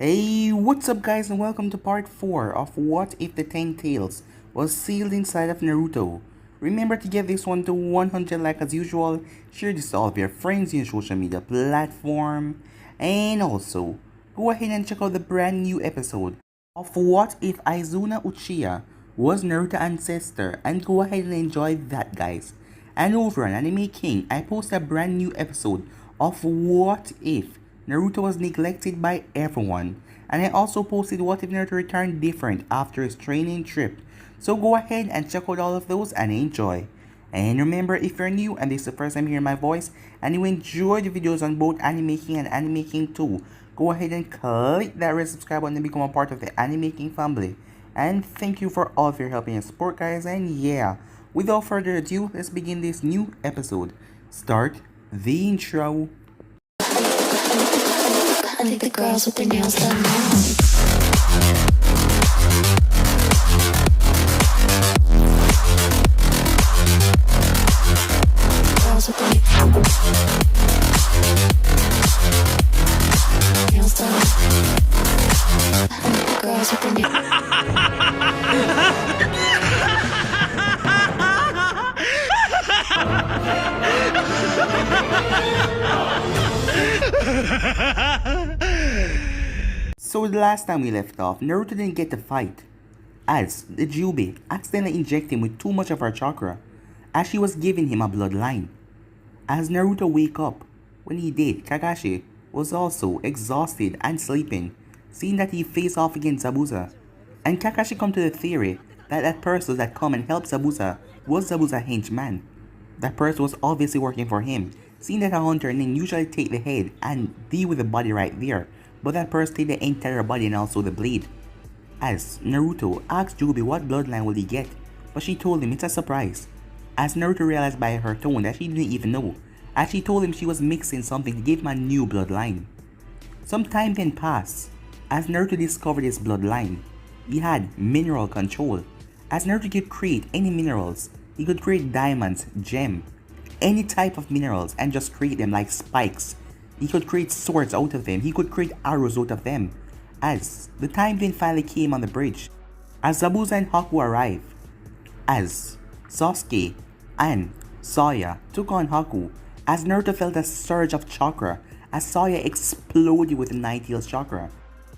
Hey, what's up guys, and welcome to part 4 of What If the 10 Tails was sealed inside of Naruto. Remember to get this one to 100 like as usual, share this to all of your friends in your social media platform, and also, go ahead and check out the brand new episode of What If Aizuna Uchiha was Naruto's ancestor, and go ahead and enjoy that guys. And over on Anime King, I posted a brand new episode of What If Naruto was neglected by everyone, and I also posted what if Naruto returned different after his training trip. So go ahead and check out all of those and enjoy. And remember, if you're new and this is the first time hearing my voice and you enjoy the videos on both Anime King and Anime King 2, go ahead and click that red subscribe button and become a part of the Anime King family. And thank you for all of your help and support guys, and yeah, without further ado, let's begin this new episode. Start the intro. I think the girls with their nails done now. Girls with their nails done. I think the girls with their So the last time we left off, Naruto didn't get the fight, as the Jubi accidentally injected him with too much of her chakra, as she was giving him a bloodline. As Naruto wake up, when he did, Kakashi was also exhausted and sleeping, seeing that he faced off against Zabuza. And Kakashi come to the theory that that person that come and help Zabuza was Zabuza's henchman. That person was obviously working for him, seeing that a hunter and then usually take the head and deal with the body right there, but that person take the entire body and also the blade. As Naruto asked Jubi what bloodline will he get, but she told him it's a surprise. As Naruto realized by her tone that she didn't even know, as she told him she was mixing something to give him a new bloodline. Some time then passed, as Naruto discovered his bloodline. He had mineral control, as Naruto could create any minerals. He could create diamonds, gem, any type of minerals and just create them like spikes. He could create swords out of them, he could create arrows out of them. As the time then finally came on the bridge, as Zabuza and Haku arrived, as Sasuke and Sawyer took on Haku, as Naruto felt a surge of chakra, as Sawyer exploded with the Nine Tails chakra,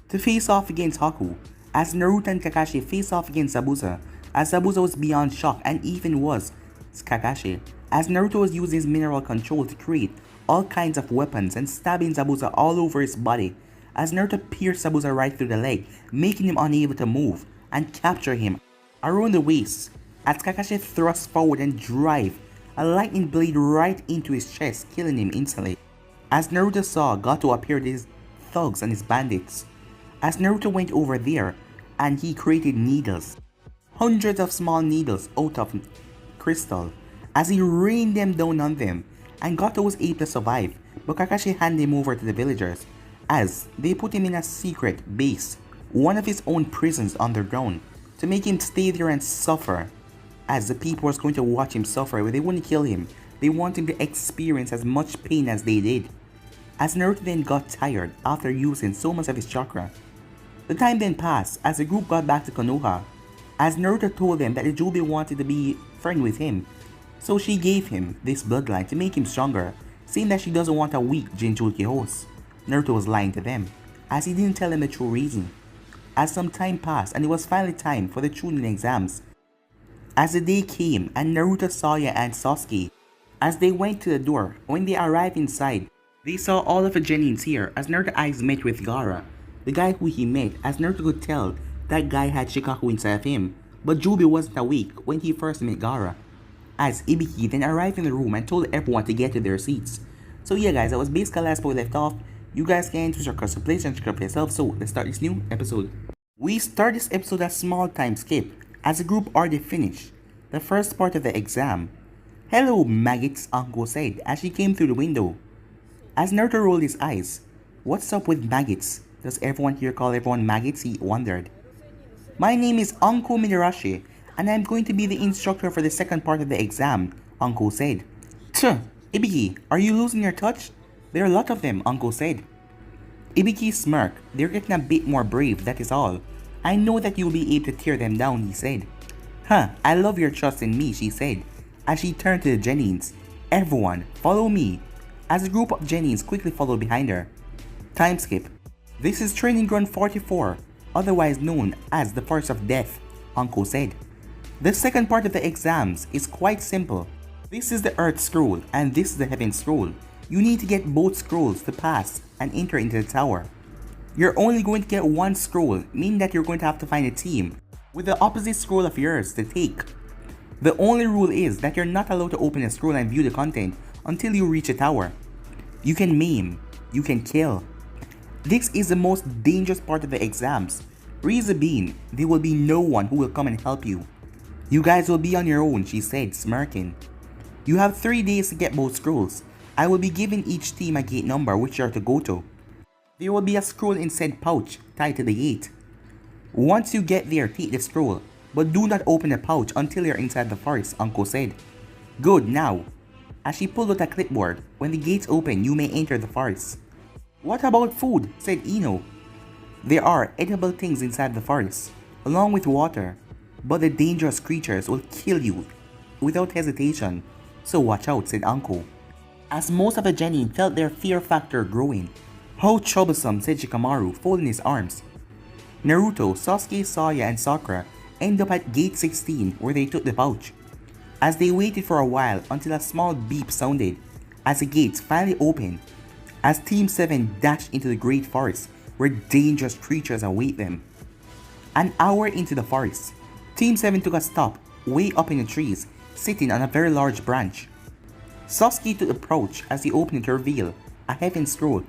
to face off against Haku, as Naruto and Kakashi faced off against Zabuza, as Zabuza was beyond shock and even was Kakashi, as Naruto was using his mineral control to create all kinds of weapons and stabbing Zabuza all over his body, as Naruto pierced Zabuza right through the leg, making him unable to move, and capture him around the waist, as Kakashi thrust forward and drive a lightning blade right into his chest, killing him instantly. As Naruto saw Gato appear with his thugs and his bandits, as Naruto went over there and he created needles, hundreds of small needles out of crystal, as he rained them down on them, and Gato was able to survive, but Kakashi handed him over to the villagers, as they put him in a secret base, one of his own prisons underground, to make him stay there and suffer, as the people was going to watch him suffer, but they wouldn't kill him. They want him to experience as much pain as they did. As Naruto then got tired after using so much of his chakra. The time then passed as the group got back to Konoha, as Naruto told them that the Jubi wanted to be friend with him, so she gave him this bloodline to make him stronger, saying that she doesn't want a weak Jinchuriki host. Naruto was lying to them, as he didn't tell them the true reason. As some time passed and it was finally time for the Chunin exams, as the day came and Naruto, Sawyer and Sasuke, as they went to the door, when they arrived inside, they saw all of the Genins here, as Naruto's eyes met with Gara, the guy who he met, as Naruto could tell that guy had Shikaku inside of him, but Jubi wasn't awake when he first met Gara. As Ibiki then arrived in the room and told everyone to get to their seats. So yeah guys, that was basically the last part we left off. You guys can choose your custom place and subscribe for yourself, so let's start this new episode. We start this episode a small time skip, as the group already finished the first part of the exam. "Hello maggots," Uncle said as she came through the window. As Naruto rolled his eyes, "What's up with maggots? Does everyone here call everyone maggots?" he wondered. "My name is Uncle Minarashi, and I'm going to be the instructor for the second part of the exam," Uncle said. "Tch, Ibiki, are you losing your touch? There are a lot of them," Uncle said. Ibiki smirked. They're getting a bit more brave, that is all. I know that you'll be able to tear them down, he said. Huh, I love your trust in me, she said, as she turned to the Genins. Everyone, follow me. As a group of Genins quickly followed behind her. Time skip. This is Training Ground 44, otherwise known as the Forest of Death, Hanko said. The second part of the exams is quite simple. This is the Earth Scroll and this is the Heaven Scroll. You need to get both scrolls to pass and enter into the tower. You're only going to get one scroll, meaning that you're going to have to find a team with the opposite scroll of yours to take. The only rule is that you're not allowed to open a scroll and view the content until you reach a tower. You can maim, you can kill. This is the most dangerous part of the exams. Reason being, there will be no one who will come and help you. You guys will be on your own, she said, smirking. You have 3 days to get both scrolls. I will be giving each team a gate number which you are to go to. There will be a scroll in said pouch tied to the gate. Once you get there, take the scroll, but do not open the pouch until you're inside the forest, Uncle said. Good, now. As she pulled out a clipboard, when the gates open, you may enter the forest. What about food? Said Ino. There are edible things inside the forest, along with water, but the dangerous creatures will kill you without hesitation, so watch out, said Uncle. As most of the Genin felt their fear factor growing. How troublesome, said Shikamaru, folding his arms. Naruto, Sasuke, Sawyer, and Sakura end up at gate 16 where they took the pouch. As they waited for a while until a small beep sounded as the gates finally opened, as Team 7 dashed into the great forest where dangerous creatures await them. An hour into the forest, Team 7 took a stop way up in the trees, sitting on a very large branch. Sasuke took the pouch as he opened it to reveal a Heaven Scroll.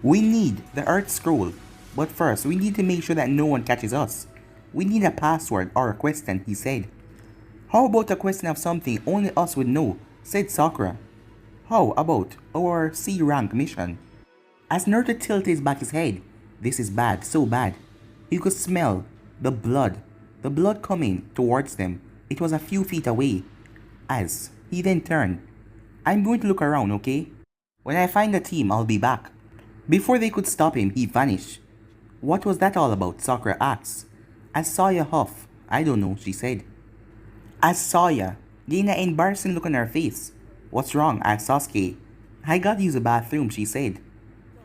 We need the Earth Scroll, but first we need to make sure that no one catches us. We need a password or a question, he said. How about a question of something only us would know, said Sakura. How about our C rank mission? As Naruto tilted back his head, this is bad, so bad. He could smell the blood coming towards them. It was a few feet away. As he then turned. I'm going to look around, okay? When I find the team, I'll be back. Before they could stop him, he vanished. What was that all about? Sakura asked. As Sawyer huffed. I don't know, she said. As Sawyer gained an embarrassing look on her face. What's wrong? Asked Sasuke. I gotta use the bathroom, she said.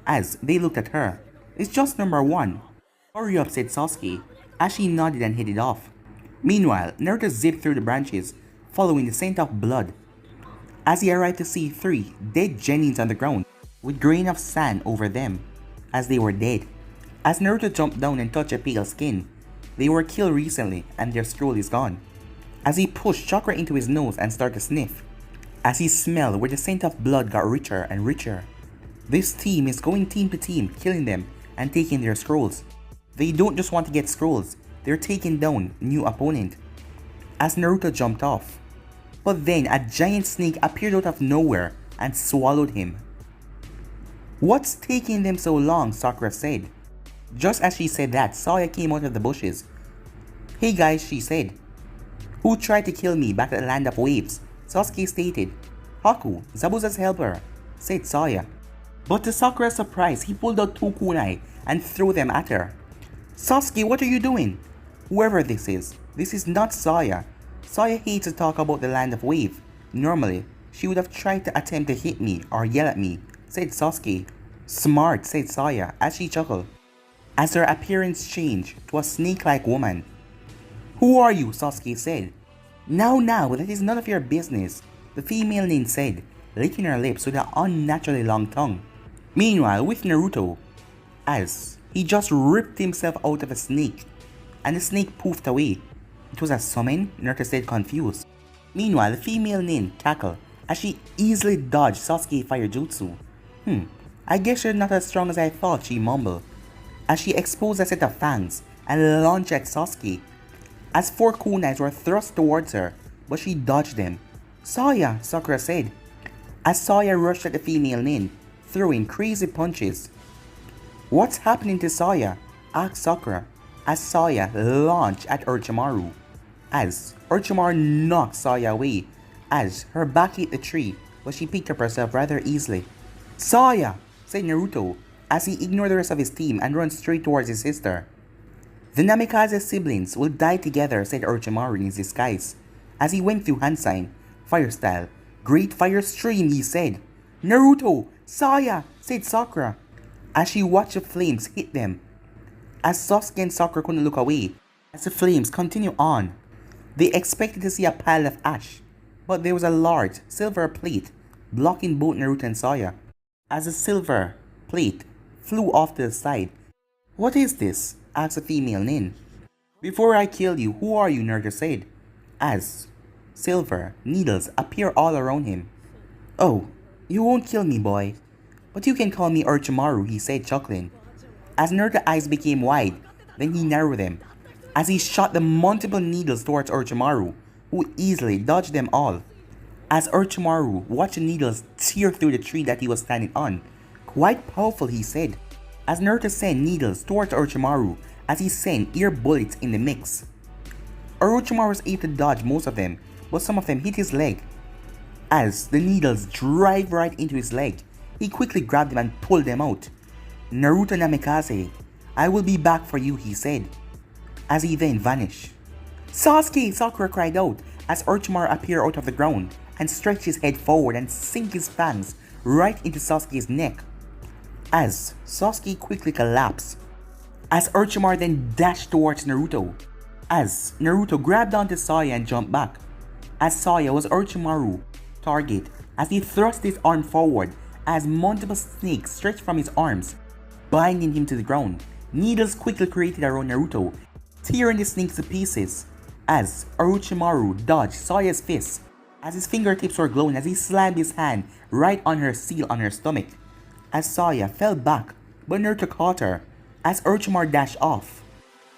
As they looked at her. It's just number 1. Hurry up, said Sasuke, as she nodded and headed off. Meanwhile, Naruto zipped through the branches, following the scent of blood. As he arrived to see 3 dead Genins on the ground, with grain of sand over them, as they were dead. As Naruto jumped down and touched a pale skin, they were killed recently and their scroll is gone. As he pushed chakra into his nose and started to sniff, as he smelled where the scent of blood got richer and richer. This team is going team to team, killing them and taking their scrolls. They don't just want to get scrolls, they're taking down a new opponent. As Naruto jumped off, but then a giant snake appeared out of nowhere and swallowed him. What's taking them so long? Sakura said. Just as she said that, Sawyer came out of the bushes. Hey guys, she said. Who tried to kill me back at the Land of Waves? Sasuke stated. Haku, Zabuza's helper, said Sawyer. But to Sakura's surprise, he pulled out 2 kunai and threw them at her. Sasuke, what are you doing? Whoever this is not Sawyer. Sawyer hates to talk about the Land of Wave. Normally, she would have tried to attempt to hit me or yell at me, said Sasuke. Smart, said Sawyer as she chuckled. As her appearance changed to a snake-like woman. Who are you? Sasuke said. Now, that is none of your business, the female nin said, licking her lips with an unnaturally long tongue. Meanwhile, with Naruto, as he just ripped himself out of a snake, and the snake poofed away. It was a summon? Naruto said, confused. Meanwhile, the female nin cackled as she easily dodged Sasuke's fire jutsu. I guess you're not as strong as I thought, she mumbled, as she exposed a set of fangs and launched at Sasuke. As 4 kunais were thrust towards her, but she dodged them. Sawyer, Sakura said, as Sawyer rushed at the female nin, throwing crazy punches. What's happening to Sawyer? Asked Sakura, as Sawyer launched at Orochimaru. As Orochimaru knocked Sawyer away, as her back hit the tree, but she picked up herself rather easily. Sawyer, said Naruto, as he ignored the rest of his team and ran straight towards his sister. The Namikaze siblings will die together, said Orochimaru in his disguise, as he went through hand sign, fire style. Great fire stream, he said. Naruto! Sawyer! Said Sakura, as she watched the flames hit them. As Sasuke and Sakura couldn't look away, as the flames continued on. They expected to see a pile of ash, but there was a large silver plate blocking both Naruto and Sawyer. As the silver plate flew off to the side. What is this? Asked a female nin. Before I kill you, who are you? Naruto said, as silver needles appear all around him. Oh, you won't kill me, boy, but you can call me Orochimaru, he said, chuckling. As Naruto's eyes became wide, then he narrowed them, as he shot the multiple needles towards Orochimaru, who easily dodged them all. As Orochimaru watched the needles tear through the tree that he was standing on. Quite powerful, he said, as Naruto sent needles towards Orochimaru as he sent ear bullets in the mix. Orochimaru was able to dodge most of them, but some of them hit his leg. As the needles drive right into his leg, he quickly grabbed them and pulled them out. Naruto Namikaze, I will be back for you, he said, as he then vanished. Sasuke! Sakura cried out as Orochimaru appeared out of the ground and stretched his head forward and sink his fangs right into Sasuke's neck. As Sasuke quickly collapsed, as Orochimaru then dashed towards Naruto, as Naruto grabbed onto Sawyer and jumped back, as Sawyer was Orochimaru's target as he thrust his arm forward as multiple snakes stretched from his arms, binding him to the ground. Needles quickly created around Naruto, tearing the snakes to pieces, as Orochimaru dodged Sawyer's fists, as his fingertips were glowing as he slammed his hand right on her seal on her stomach, as Sawyer fell back, but Naruto caught her, as Orochimaru dashed off.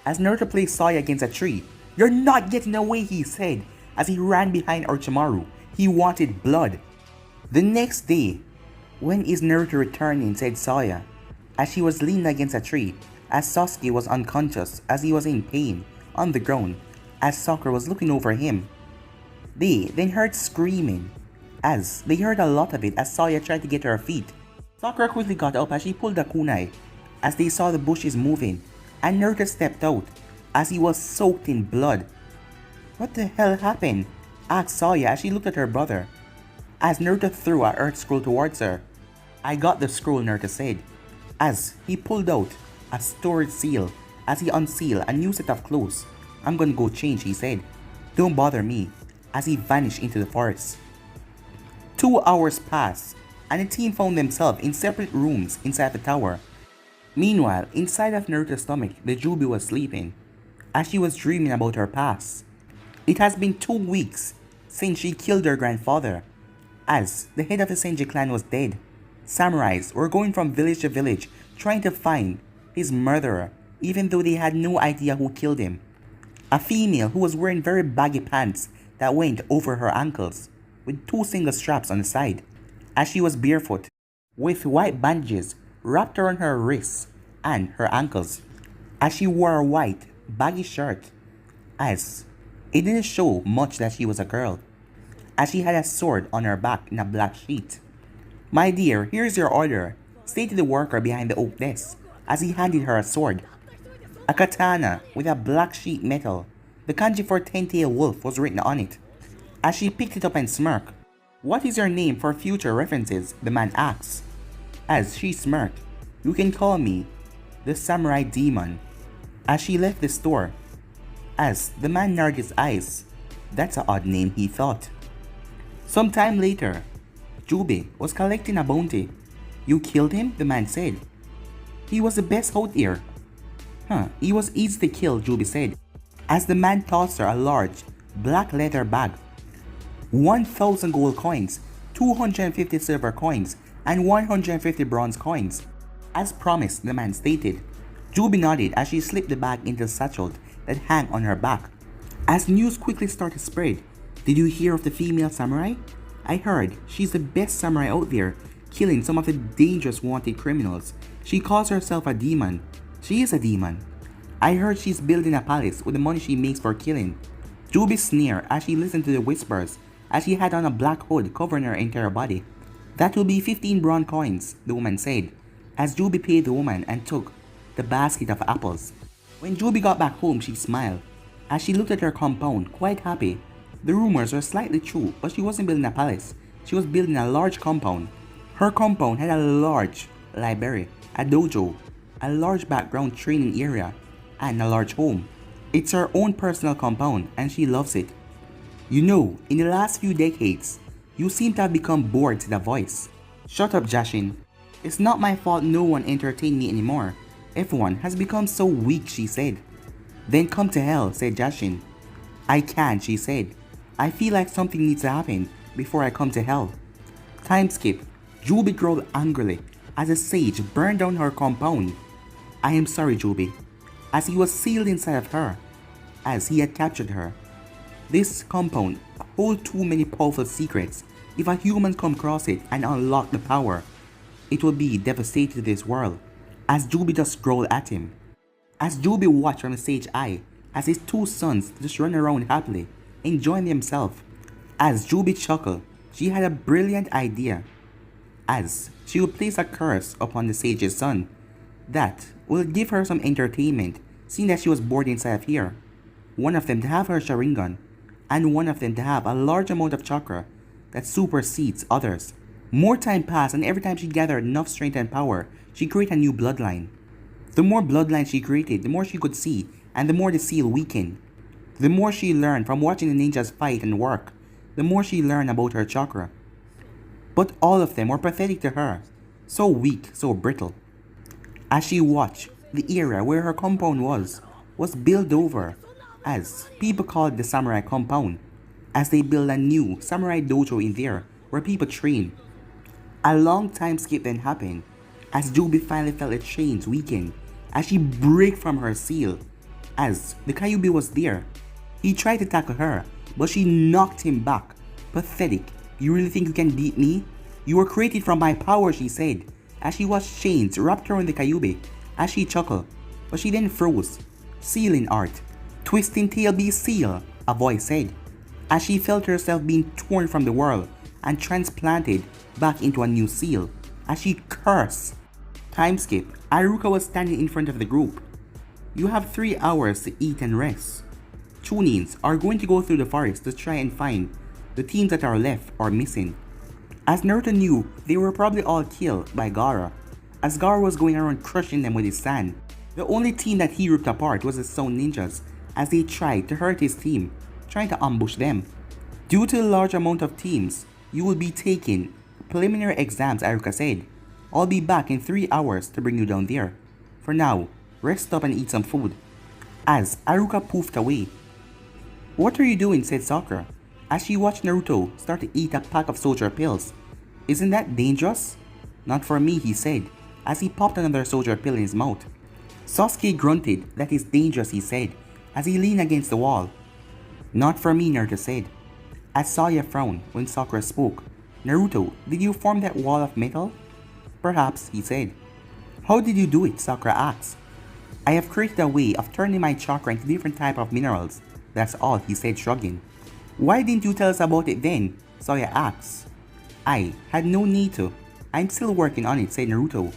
As Naruto placed Sawyer against a tree, "You're not getting away," he said, as he ran behind Orochimaru. He wanted blood. The next day, when is Naruto returning, said Sawyer, as she was leaning against a tree, as Sasuke was unconscious as he was in pain on the ground, as Sakura was looking over him. They then heard screaming, as they heard a lot of it as Sawyer tried to get to her feet. Sakura quickly got up as she pulled a kunai, as they saw the bushes moving, and Naruto stepped out, as he was soaked in blood. What the hell happened? Asked Sawyer as she looked at her brother, as Naruto threw a earth scroll towards her. I got the scroll, Naruto said, as he pulled out a storage seal, as he unsealed a new set of clothes. I'm gonna go change, he said. Don't bother me, as he vanished into the forest. 2 hours passed, and the team found themselves in separate rooms inside the tower. Meanwhile, inside of Naruto's stomach, the Jubi was sleeping, as she was dreaming about her past. It has been 2 weeks since she killed her grandfather, as the head of the Senji clan was dead. Samurais were going from village to village trying to find his murderer, even though they had no idea who killed him. A female who was wearing very baggy pants that went over her ankles, with 2 single straps on the side, as she was barefoot, with white bandages wrapped around her wrists and her ankles, as she wore a white baggy shirt, as it didn't show much that she was a girl, as she had a sword on her back in a black sheet. My dear, here's your order, stated the worker behind the oak desk, as he handed her a sword. A katana with a black sheet metal. The kanji for 10-tailed wolf was written on it, as she picked it up and smirked. What is your name for future references? The man asked, as she smirked. You can call me the Samurai Demon, as she left the store, as the man narrowed his eyes. That's an odd name, he thought. Some time later, Jubi was collecting a bounty. You killed him? The man said. He was the best out here. He was easy to kill, Jubi said, as the man tossed her a large black leather bag. 1,000 gold coins, 250 silver coins, and 150 bronze coins. As promised, the man stated. Jubi nodded as she slipped the bag into the satchel that hung on her back. As news quickly started to spread, did you hear of the female samurai? I heard she's the best samurai out there, killing some of the dangerous wanted criminals. She calls herself a demon. She is a demon. I heard she's building a palace with the money she makes for killing. Jubi sneered as she listened to the whispers, as she had on a black hood covering her entire body. That will be 15 bronze coins, the woman said, as Jubi paid the woman and took the basket of apples. When Jubi got back home, she smiled as she looked at her compound, quite happy. The rumors were slightly true, but she wasn't building a palace. She was building a large compound. Her compound had a large library, a dojo, a large background training area, and a large home. It's her own personal compound, and she loves it. You know, in the last few decades, you seem to have become bored, said a voice. Shut up, Jashin. It's not my fault no one entertained me anymore. Everyone has become so weak, she said. Then come to hell, said Jashin. I can't, she said. I feel like something needs to happen before I come to hell. Time skip. Jubi growled angrily as a sage burned down her compound. I am sorry, Jubi, as he was sealed inside of her, as he had captured her. This compound holds too many powerful secrets. If a human come across it and unlock the power, it will be devastating to this world, as Jubi just growled at him. As Jubi watched from the sage eye, as his two sons just run around happily, enjoying themselves. As Jubi chuckled, she had a brilliant idea, as she would place a curse upon the sage's son that will give her some entertainment, seeing that she was bored inside of here. One of them to have her Sharingan, and one of them to have a large amount of chakra that supersedes others. More time passed, and every time she gathered enough strength and power, she created a new bloodline. The more bloodlines she created, the more she could see, and the more the seal weakened. The more she learned from watching the ninjas fight and work, the more she learned about her chakra. But all of them were pathetic to her, so weak, so brittle. As she watched, the area where her compound was built over, as people call it the samurai compound, as they build a new samurai dojo in there where people train. A long time skip then happened, as Jubi finally felt the chains weaken, as she broke from her seal, as the Kyuubi was there. He tried to tackle her, but she knocked him back. Pathetic. You really think you can beat me? You were created from my power, she said, as she watched chains wrapped around the Kyuubi, as she chuckled, but she then froze. Sealing art. Twisting tail be seal, a voice said, as she felt herself being torn from the world and transplanted back into a new seal, as she cursed. Time skip. Aruka was standing in front of the group. You have 3 hours to eat and rest. Chunins are going to go through the forest to try and find the teams that are left or missing. As Naruto knew, they were probably all killed by Gara, as Gara was going around crushing them with his sand. The only team that he ripped apart was the Stone Ninjas, as they tried to hurt his team, trying to ambush them. Due to the large amount of teams, you will be taking preliminary exams, Aruka said. I'll be back in 3 hours to bring you down there. For now, rest up and eat some food. As Aruka poofed away. What are you doing, said Sakura, as she watched Naruto start to eat a pack of soldier pills. Isn't that dangerous? Not for me, he said, as he popped another soldier pill in his mouth. Sasuke grunted. That is dangerous, he said, as he leaned against the wall. Not for me, Naruto said, as Sawyer frowned when Sakura spoke. Naruto, did you form that wall of metal? Perhaps, he said. How did you do it? Sakura asked. I have created a way of turning my chakra into different types of minerals. That's all, he said, shrugging. Why didn't you tell us about it then? Sawyer asked. I had no need to. I'm still working on it, said Naruto.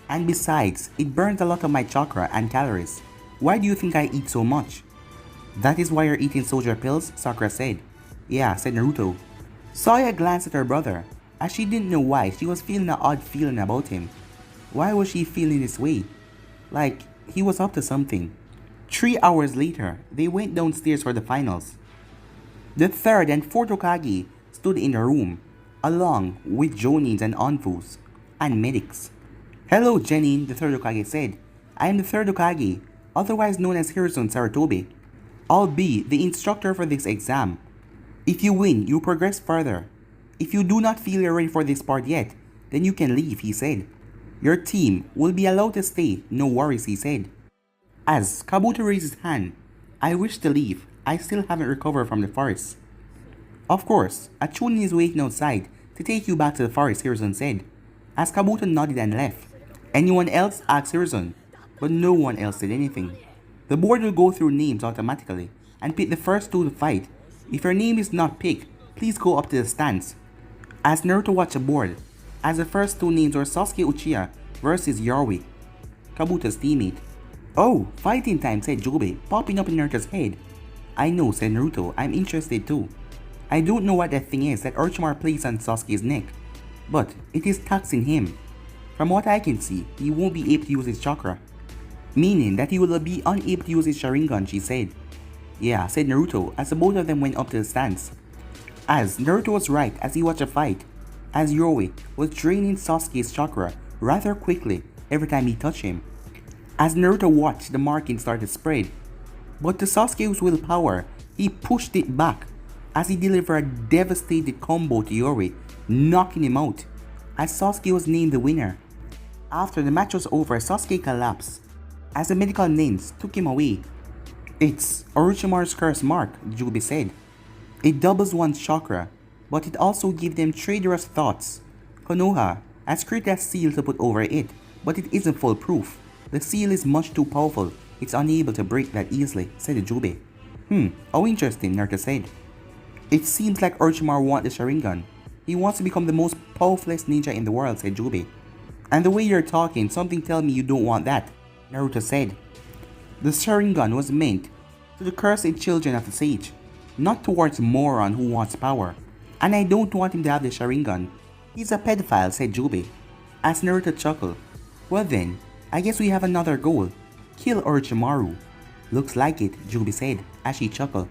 And besides, it burns a lot of my chakra and calories. Why do you think I eat so much? That is why you're eating soldier pills, Sakura said. Yeah, said Naruto. Sawyer glanced at her brother, as she didn't know why she was feeling an odd feeling about him. Why was she feeling this way? Like he was up to something. 3 hours later, they went downstairs for the finals. The third and fourth Hokage stood in the room, along with Jonins and Anfus, and medics. Hello, Genin, the third Hokage said. I am the third Hokage, otherwise known as Hiruzen Sarutobi. I'll be the instructor for this exam. If you win, you progress further. If you do not feel you're ready for this part yet, then you can leave, he said. Your team will be allowed to stay, no worries, he said. As Kabuto raised his hand, I wish to leave. I still haven't recovered from the forest. Of course, a Chunin is waiting outside to take you back to the forest, Hiruzen said, as Kabuto nodded and left. Anyone else? Asked Hiruzen, but no one else did anything. The board will go through names automatically and pick the first two to fight. If your name is not picked, please go up to the stands. As Naruto watched the board, as the first two names were Sasuke Uchiha versus Yoroi, Kabuta's teammate. Oh, fighting time, said Jubi, popping up in Naruto's head. I know, said Naruto, I'm interested too. I don't know what that thing is that Orochimaru placed on Sasuke's neck, but it is taxing him. From what I can see, he won't be able to use his chakra. Meaning that he will be unable to use his Sharingan, she said. Yeah, said Naruto as the both of them went up to the stands. As Naruto was right as he watched the fight, as Yoroi was draining Sasuke's chakra rather quickly every time he touched him. As Naruto watched the marking start to spread, but to Sasuke's willpower, he pushed it back as he delivered a devastating combo to Yoroi, knocking him out, as Sasuke was named the winner. After the match was over, Sasuke collapsed as the medical names took him away. It's Orochimaru's curse mark, Jubi said. It doubles one's chakra, but it also gives them traitorous thoughts. Konoha has created a seal to put over it, but it isn't foolproof. The seal is much too powerful, it's unable to break that easily, said Jubi. How interesting, Naruto said. It seems like Orochimaru wants the Sharingan. He wants to become the most powerfulest ninja in the world, said Jubi. And the way you're talking, something tells me you don't want that, Naruto said. The Sharingan was meant to the cursed children of the sage, not towards moron who wants power. And I don't want him to have the Sharingan. He's a pedophile, said Jubi, as Naruto chuckled. Well then, I guess we have another goal. Kill Orochimaru. Looks like it, Jubi said, as she chuckled.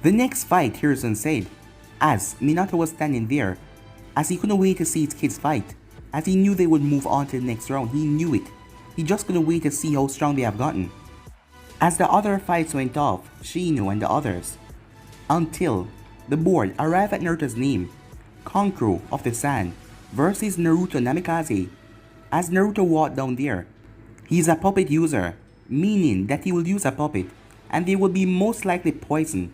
The next fight, Hiruzen said, as Minato was standing there, as he couldn't wait to see his kids fight, as he knew they would move on to the next round. He knew it. He just couldn't wait to see how strong they have gotten. As the other fights went off, Shino and the others, until the board arrived at Naruto's name, Kankuro of the Sand versus Naruto Namikaze. As Naruto walked down there, he's a puppet user, meaning that he will use a puppet and they will be most likely poisoned.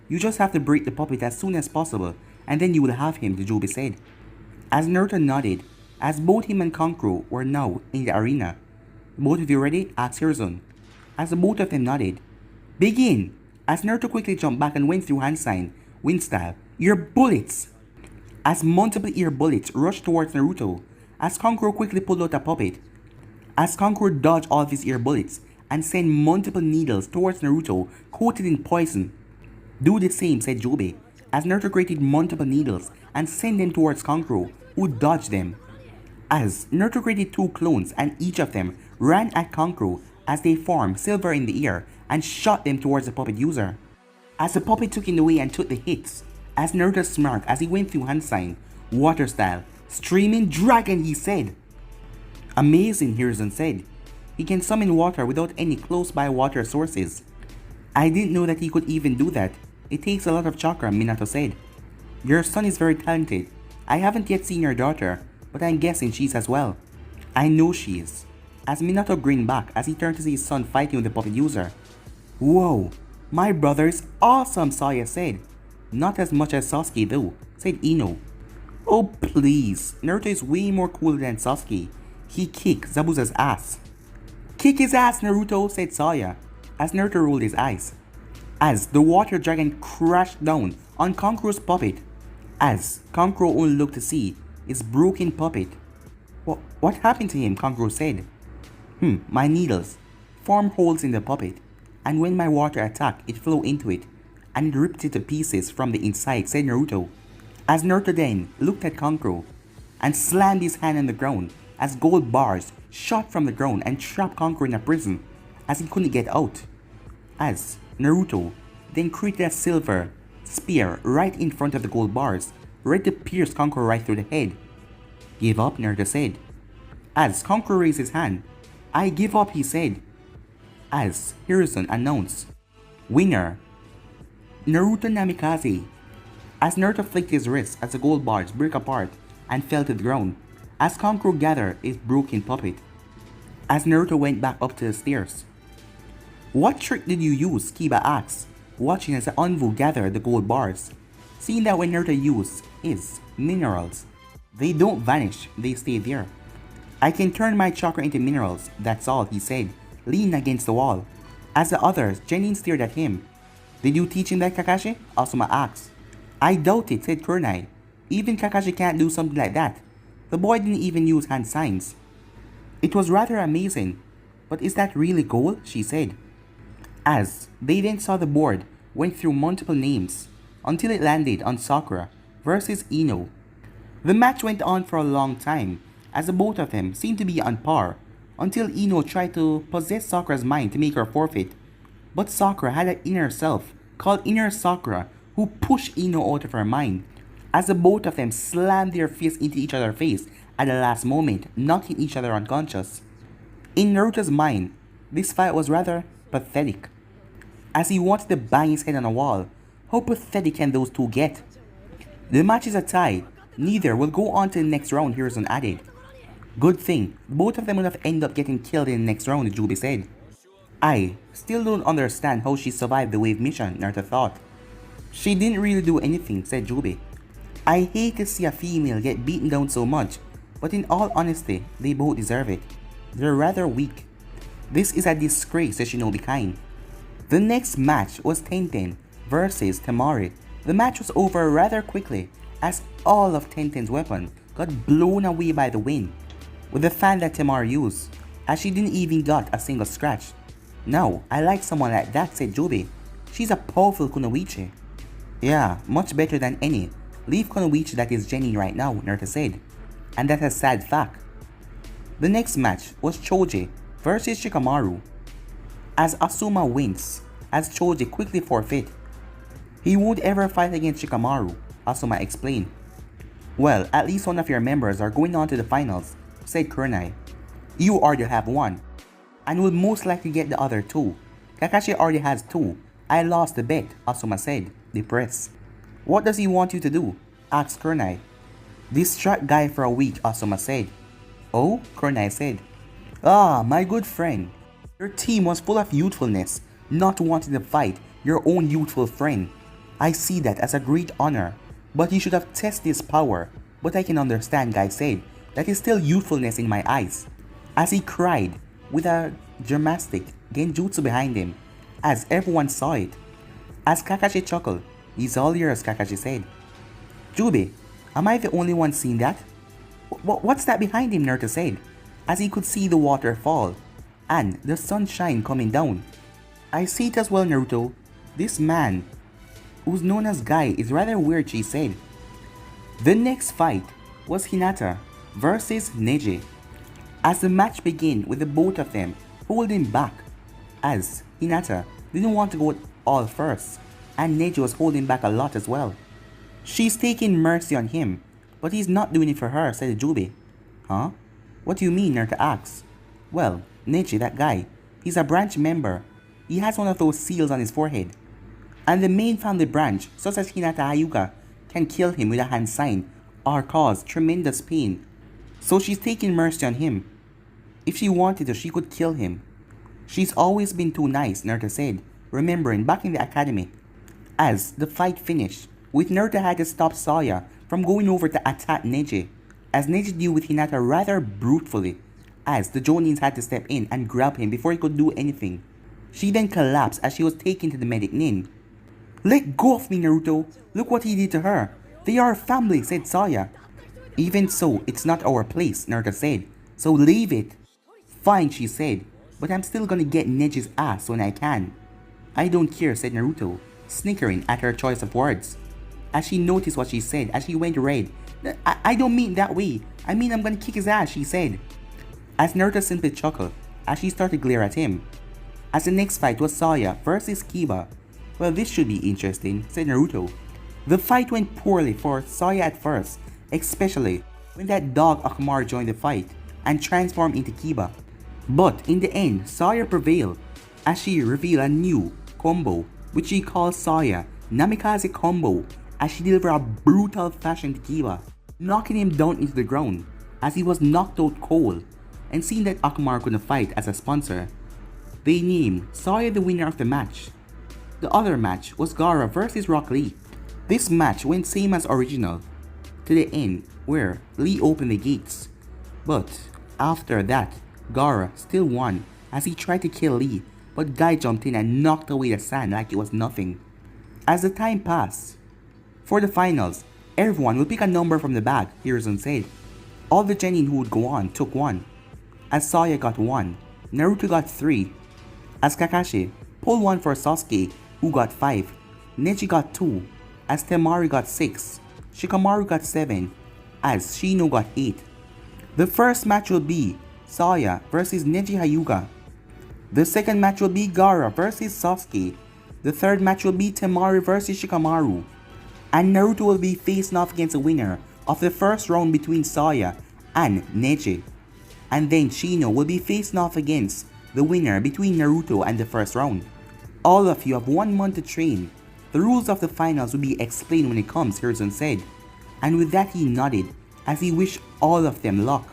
You just have to break the puppet as soon as possible and then you will have him, the Jubi said. As Naruto nodded, as both him and Kankuro were now in the arena. Both of you ready? Asked Hiruzen. As the both of them nodded. Begin! As Naruto quickly jumped back and went through hand sign, wind style. Ear bullets! As multiple ear bullets rushed towards Naruto, as Kankuro quickly pulled out a puppet. As Kankuro dodged all of his ear bullets and sent multiple needles towards Naruto coated in poison. Do the same, said Jubi, as Naruto created multiple needles and sent them towards Kankuro, who dodged them. As Naruto created two clones and each of them ran at Kankuro as they formed silver in the air and shot them towards the puppet user. As the puppet took it away and took the hits, as Naruto smirked as he went through hand sign, water style, streaming dragon, he said. Amazing, Hiruzen said. He can summon water without any close by water sources. I didn't know that he could even do that. It takes a lot of chakra, Minato said. Your son is very talented. I haven't yet seen your daughter, but I'm guessing she's as well. I know she is. As Minato grinned back as he turned to see his son fighting with the puppet user. Whoa, my brother is awesome, Sawyer said. Not as much as Sasuke though, said Ino. Oh please, Naruto is way more cool than Sasuke. He kicked Zabuza's ass. Kick his ass, Naruto, said Sawyer, as Naruto rolled his eyes. As the water dragon crashed down on Kankuro's puppet. As Kankuro only looked to see his broken puppet. What happened to him? Kankuro said. My needles form holes in the puppet, and when my water attacked, it flew into it, and it ripped it to pieces from the inside, said Naruto. As Naruto then looked at Kankuro, and slammed his hand on the ground, as gold bars shot from the ground and trapped Kankuro in a prison, as he couldn't get out. As Naruto then created a silver spear right in front of the gold bars, ready to pierce Kankuro right through the head. Give up, Naruto said. As Kankuro raised his hand, I give up, he said. As Hiruzen announced, winner, Naruto Namikaze. As Naruto flicked his wrist as the gold bars broke apart and fell to the ground, as Kankuro gathered his broken puppet. As Naruto went back up to the stairs. What trick did you use? Kiba asked, watching as the Anvu gathered the gold bars, seeing that when Naruto used his minerals, they don't vanish, they stay there. I can turn my chakra into minerals, that's all, he said, leaning against the wall. As the others, Genin stared at him. Did you teach him that, Kakashi? Asuma asked. I doubt it, said Kurenai. Even Kakashi can't do something like that. The boy didn't even use hand signs. It was rather amazing, but is that really goal? She said. As they then saw the board went through multiple names until it landed on Sakura versus Ino. The match went on for a long time as the both of them seemed to be on par until Ino tried to possess Sakura's mind to make her forfeit. But Sakura had an inner self called Inner Sakura who pushed Ino out of her mind as the both of them slammed their fists into each other's face at the last moment, knocking each other unconscious. In Naruto's mind, this fight was rather pathetic, as he wanted to bang his head on a wall. How pathetic can those two get? The match is a tie. Neither will go on to the next round, Hiruzen added. Good thing, both of them would have ended up getting killed in the next round, Jubi said. I still don't understand how she survived the wave mission, Naruto thought. She didn't really do anything, said Jubi. I hate to see a female get beaten down so much, but in all honesty, they both deserve it. They're rather weak. This is a disgrace to Shinobi kind. The next match was Tainting versus Tamari. The match was over rather quickly as all of Tainting's weapons got blown away by the wind, with the fan that Tamari used, as she didn't even got a single scratch. Now, I like someone like that, said Jubi. She's a powerful kunoichi. Yeah, much better than any. Leave kunoichi that is genuine right now, Naruto said. And that's a sad fact. The next match was Choji versus Shikamaru, as Asuma wins, as Choji quickly forfeit. He won't ever fight against Shikamaru, Asuma explained. Well, at least one of your members are going on to the finals, said Kurenai. You already have one, and will most likely get the other two. Kakashi already has two. I lost the bet, Asuma said, depressed. What does he want you to do? Asked Kurenai. Distract guy for a week, Asuma said. Oh, Kurenai said. Ah, my good friend. Your team was full of youthfulness, not wanting to fight your own youthful friend. I see that as a great honor, but you should have tested his power. But I can understand, guy said, that is still youthfulness in my eyes. As he cried, with a dramatic genjutsu behind him, as everyone saw it. As Kakashi chuckled, he's all yours, Kakashi said. Jubi, am I the only one seeing that? What's that behind him, Naruto said, as he could see the water fall, and the sunshine coming down. I see it as well, Naruto. This man, who's known as Guy, is rather weird, she said. The next fight was Hinata versus Neji, as the match began with the both of them holding back, as Hinata didn't want to go all first, and Neji was holding back a lot as well. She's taking mercy on him, but he's not doing it for her, said Jubi. Huh? What do you mean, Naruto asks. Well, Neji, that guy, he's a branch member. He has one of those seals on his forehead. And the main family branch, such as Hinata Hyuga, can kill him with a hand sign or cause tremendous pain. So she's taking mercy on him. If she wanted to, she could kill him. She's always been too nice, Naruto said, remembering back in the academy. As the fight finished, with Naruto had to stop Sawyer from going over to attack Neji, as Neji dealt with Hinata rather brutally, as the Jonins had to step in and grab him before he could do anything. She then collapsed as she was taken to the medic nin. Let go of me, Naruto. Look what he did to her. They are family, said Sawyer. Even so, it's not our place, Naruto said. So leave it. Fine, she said, but I'm still gonna get Neji's ass when I can. I don't care, said Naruto, snickering at her choice of words, as she noticed what she said as she went red. I don't mean that way. I mean I'm gonna kick his ass, she said. As Naruto simply chuckled as she started to glare at him. As the next fight was Sawyer versus Kiba. Well, this should be interesting, said Naruto. The fight went poorly for Sawyer at first, especially when that dog Akamaru joined the fight and transformed into Kiba. But in the end, Sawyer prevailed as she revealed a new combo which she called Sawyer Namikaze combo, as she delivered a brutal fashion to Kiba, knocking him down into the ground as he was knocked out cold. And seeing that Akamaru couldn't fight as a sponsor, they named Sawyer the winner of the match. The other match was Gara versus Rock Lee. This match went same as original, to the end where Lee opened the gates. But after that, Gara still won as he tried to kill Lee, but Guy jumped in and knocked away the sand like it was nothing. As the time passed, for the finals, everyone will pick a number from the bag, Hiruzen said. All the genin who would go on took one, as Sawyer got 1, Naruto got 3, as Kakashi pulled 1 for Sasuke who got 5, Neji got 2, as Tamari got 6, Shikamaru got 7, as Shino got 8. The first match will be Sawyer versus Neji Hyuga. The second match will be Gara versus Sasuke. The third match will be Tamari versus Shikamaru. And Naruto will be facing off against the winner of the first round between Sawyer and Neji. And then Shino will be facing off against the winner between Naruto and the first round. All of you have 1 month to train. The rules of the finals will be explained when it comes, Hiruzen said. And with that he nodded as he wished all of them luck,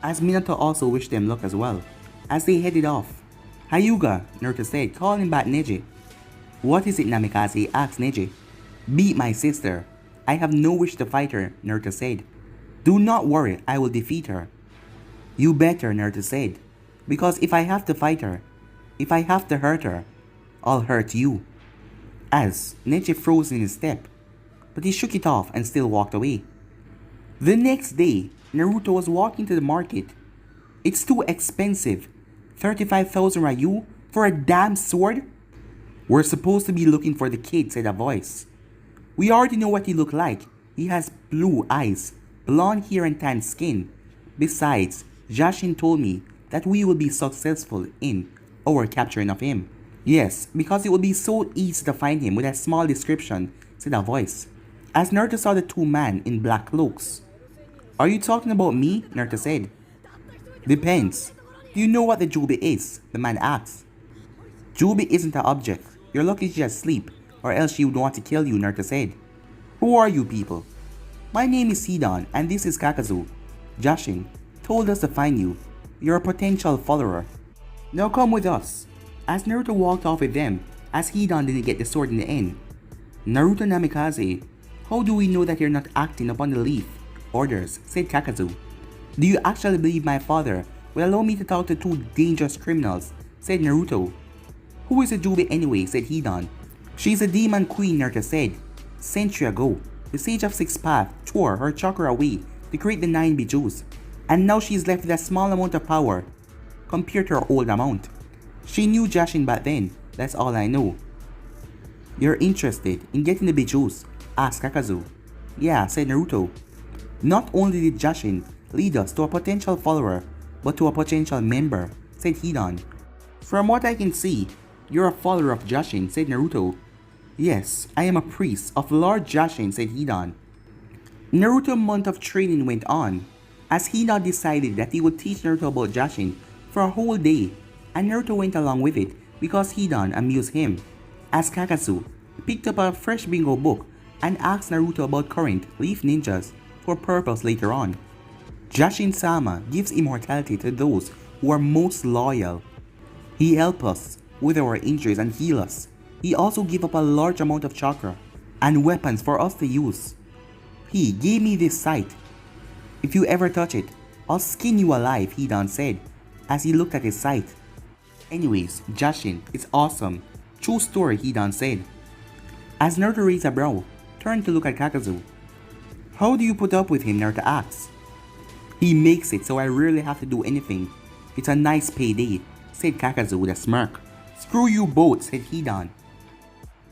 as Minato also wished them luck as well, as they headed off. Hyuga, Naruto said, calling back Neji. What is it, Namikaze? Asked Neji. Beat my sister. I have no wish to fight her, Naruto said. Do not worry, I will defeat her. You better, Naruto said, because if I have to fight her, if I have to hurt her, I'll hurt you. As Neji froze in his step, but he shook it off and still walked away. The next day, Naruto was walking to the market. It's too expensive. 35,000 Ryu for a damn sword? We're supposed to be looking for the kid, said a voice. We already know what he looked like. He has blue eyes, blonde hair and tan skin. Besides, Jashin told me that we will be successful in our capturing of him. Yes, because it will be so easy to find him with a small description, said a voice, as Naruto saw the 2 men in black cloaks. Are you talking about me? Naruto said. Depends. Do you know what the Jubi is? The man asked. Jubi isn't an object. You're lucky she's asleep, or else she would want to kill you, Naruto said. Who are you people? My name is Hidan, and this is Kakazu. Jashin told us to find you. You're a potential follower. Now come with us. As Naruto walked off with them, as Hidan didn't get the sword in the end. Naruto Namikaze, how do we know that you're not acting upon the leaf orders, said Kakazu. Do you actually believe my father will allow me to talk to 2 dangerous criminals, said Naruto. Who is a Jubi anyway, said Hidan. She's a demon queen, Naruto said. Century ago, the Sage of Six Paths tore her chakra away to create the 9 Bijus, and now she's left with a small amount of power compared to her old amount. She knew Jashin back then, that's all I know. You're interested in getting the Bijus? Asked Kakazu. Yeah, said Naruto. Not only did Jashin lead us to a potential follower, but to a potential member, said Hidan. From what I can see, you're a follower of Jashin, said Naruto. Yes, I am a priest of Lord Jashin, said Hidan. Naruto's month of training went on, as Hidan decided that he would teach Naruto about Jashin for a whole day, and Naruto went along with it because Hidan amused him. As Kakazu picked up a fresh bingo book and asked Naruto about current Leaf Ninjas for purpose later on. Jashin-sama gives immortality to those who are most loyal. He helps us with our injuries and heal us. He also gave up a large amount of chakra and weapons for us to use. He gave me this sight. If you ever touch it, I'll skin you alive, Hidan said, as he looked at his sight. Anyways, Jashin, it's awesome. True story, Hidan said. As Naruto raised a brow, turned to look at Kakazu. How do you put up with him, Naruto asked. He makes it so I rarely have to do anything. It's a nice payday, said Kakazu with a smirk. Screw you both, said Hidan.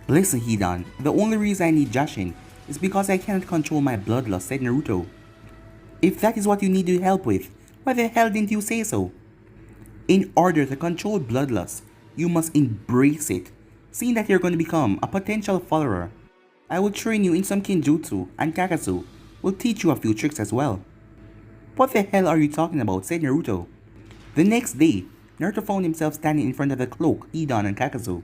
Listen, Hidan, the only reason I need Jashin is because I cannot control my bloodlust, said Naruto. If that is what you need help with, why the hell didn't you say so? In order to control bloodlust, you must embrace it. Seeing that you're going to become a potential follower, I will train you in some kinjutsu, and Kakazu will teach you a few tricks as well. What the hell are you talking about, said Naruto. The next day, Naruto found himself standing in front of the cloak, Hidan and Kakazu.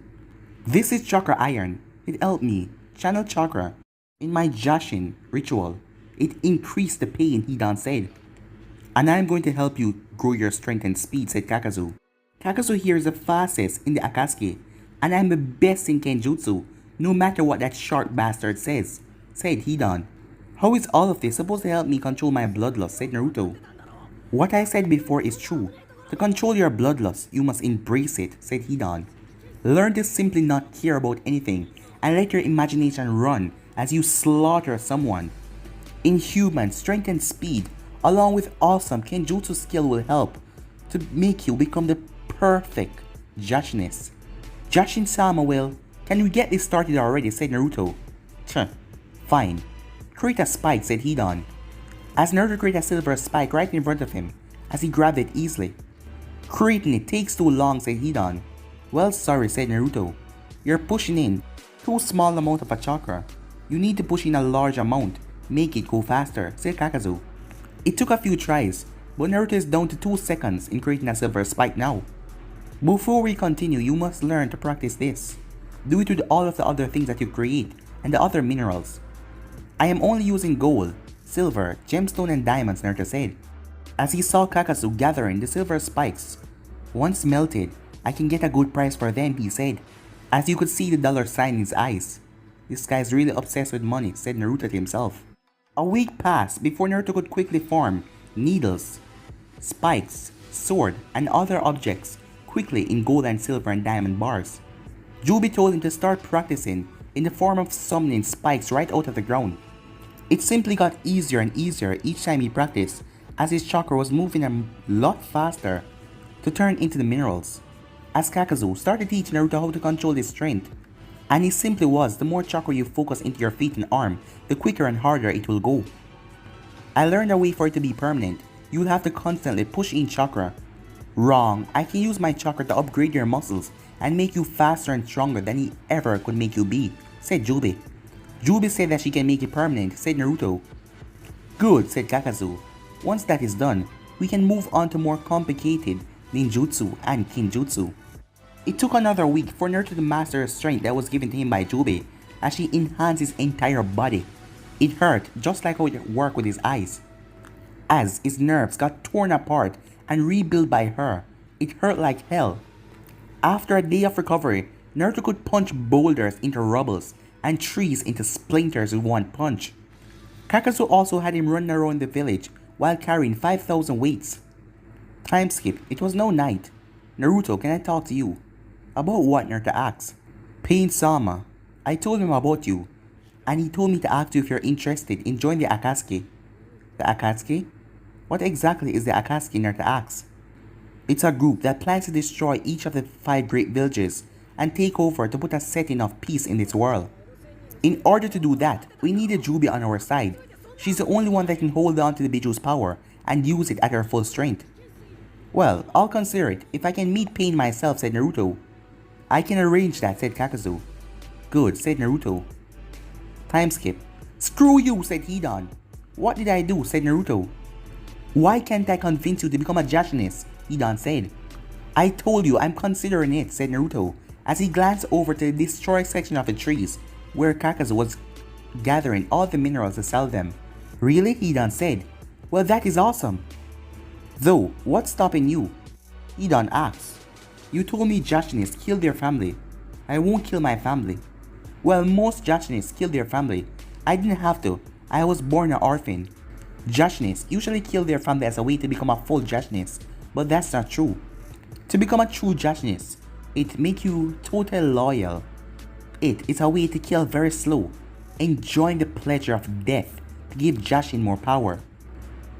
This is chakra iron. It helped me channel chakra in my Jashin ritual. It increased the pain, Hidan said. And I'm going to help you grow your strength and speed, said Kakazu. Kakazu here is the fastest in the Akatsuki, and I'm the best in Kenjutsu, no matter what that short bastard says, said Hidan. How is all of this supposed to help me control my bloodlust, said Naruto. What I said before is true. To control your bloodlust, you must embrace it, said Hidan. Learn to simply not care about anything and let your imagination run as you slaughter someone. Inhuman strength and speed, along with awesome Kenjutsu skill will help to make you become the perfect Jashiness. Jashin-sama will, can we get this started already, said Naruto. Fine. Create a spike, said Hidan. As Naruto created a silver spike right in front of him, as he grabbed it easily. Creating it takes too long, said Hidan. Well, sorry, said Naruto. You're pushing in too small amount of a chakra. You need to push in a large amount, make it go faster, said Kakazu. It took a few tries, but Naruto is down to 2 seconds in creating a silver spike now. Before we continue, you must learn to practice this. Do it with all of the other things that you create and the other minerals. I am only using gold, silver, gemstone and diamonds, Naruto said. As he saw Kakazu gathering the silver spikes. Once melted, I can get a good price for them, he said. As you could see the dollar sign in his eyes. This guy's really obsessed with money, said Naruto to himself. A week passed before Naruto could quickly form needles, spikes, sword, and other objects quickly in gold and silver and diamond bars. Jubi told him to start practicing in the form of summoning spikes right out of the ground. It simply got easier and easier each time he practiced, as his chakra was moving a lot faster to turn into the minerals. As Kakazu started teaching Naruto how to control his strength, and he simply was, the more chakra you focus into your feet and arm, the quicker and harder it will go. I learned a way for it to be permanent. You'll have to constantly push in chakra. Wrong, I can use my chakra to upgrade your muscles and make you faster and stronger than he ever could make you be, said Jubi. Jubi said that she can make it permanent, said Naruto. Good, said Kakazu. Once that is done, we can move on to more complicated ninjutsu and kinjutsu. It took another week for Naruto to master the strength that was given to him by Jubi as she enhanced his entire body. It hurt just like how it worked with his eyes. As his nerves got torn apart and rebuilt by her, it hurt like hell. After a day of recovery, Naruto could punch boulders into rubbles and trees into splinters with one punch. Kakazu also had him run around the village while carrying 5,000 weights. Time skip, it was now night. Naruto, can I talk to you? About what, Naruto asked. Pain-sama, I told him about you, and he told me to ask you if you're interested in joining the Akatsuki. The Akatsuki? What exactly is the Akatsuki, Naruto asked. It's a group that plans to destroy each of the 5 great villages and take over to put a setting of peace in this world. In order to do that, we need a Jubi on our side. She's the only one that can hold on to the Bijuu's power and use it at her full strength. Well, I'll consider it if I can meet Pain myself, said Naruto. I can arrange that, said Kakazu. Good, said Naruto. Time skip. Screw you, said Hidan. What did I do, said Naruto. Why can't I convince you to become a Jashiness, Hidan said. I told you I'm considering it, said Naruto, as he glanced over to the destroyed section of the trees where Kakazu was gathering all the minerals to sell them. Really? Hidan said. Well, that is awesome. Though, what's stopping you? Hidan asked. You told me Jashiness killed their family. I won't kill my family. Well, most Jashiness kill their family. I didn't have to. I was born an orphan. Jashiness usually kill their family as a way to become a full Jashiness, but that's not true. To become a true Jashiness, it make you totally loyal. It is a way to kill very slow, enjoying the pleasure of death to give Jashin more power.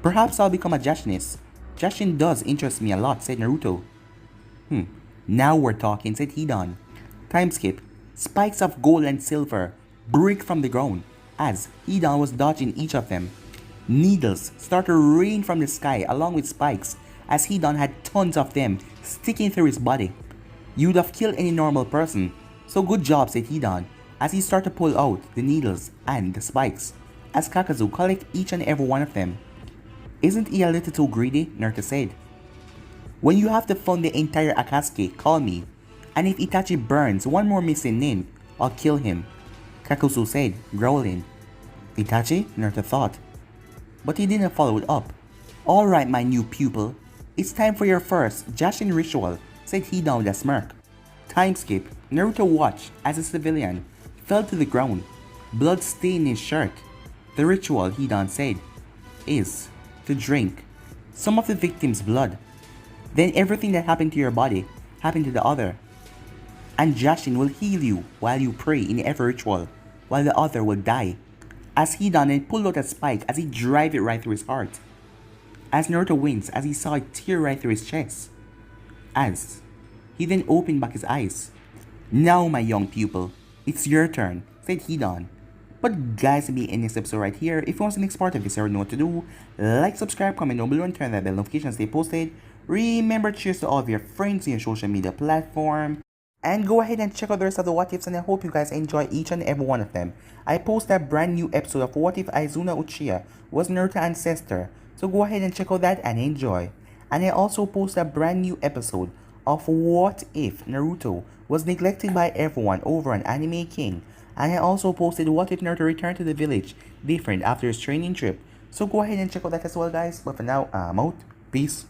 Perhaps I'll become a Jashiness. Jashin does interest me a lot, said Naruto. Now we're talking, said Hidan. Time skip. Spikes of gold and silver break from the ground as Hidan was dodging each of them. Needles start to rain from the sky along with spikes as Hidan had tons of them sticking through his body. You'd have killed any normal person, so good job, said Hidan as he started to pull out the needles and the spikes as Kakazu collected each and every one of them. Isn't he a little too greedy? Naruto said. When you have to fund the entire Akatsuki, call me. And if Itachi burns one more missing nin, I'll kill him. Kakazu said, growling. Itachi? Naruto thought. But he didn't follow it up. Alright, my new pupil. It's time for your first Jashin ritual, said Hidan with a smirk. Time skip. Naruto watched as a civilian fell to the ground, blood staining his shirt. The ritual, Hidan said, is to drink some of the victim's blood. Then everything that happened to your body happened to the other. And Jashin will heal you while you pray in every ritual, while the other will die. As Hidan then pulled out a spike as he drive it right through his heart. as Naruto winced as he saw it tear right through his chest. As he then opened back his eyes. "Now, my young pupil, it's your turn," said Hidan. But guys, will be in this episode right here. If you want the next part of this, you already know what to do. Like, subscribe, comment down below, and turn that bell notification to stay posted. Remember to share to all of your friends on your social media platform. And go ahead and check out the rest of the What Ifs, and I hope you guys enjoy each and every one of them. I post a brand new episode of What If Aizuna Uchiha was Naruto's ancestor. So go ahead and check out that and enjoy. And I also post a brand new episode of What If Naruto was neglected by everyone over an anime king. And I also posted What If Naruto returned to the village different after his training trip. So go ahead and check out that as well, guys. But for now, I'm out. Peace.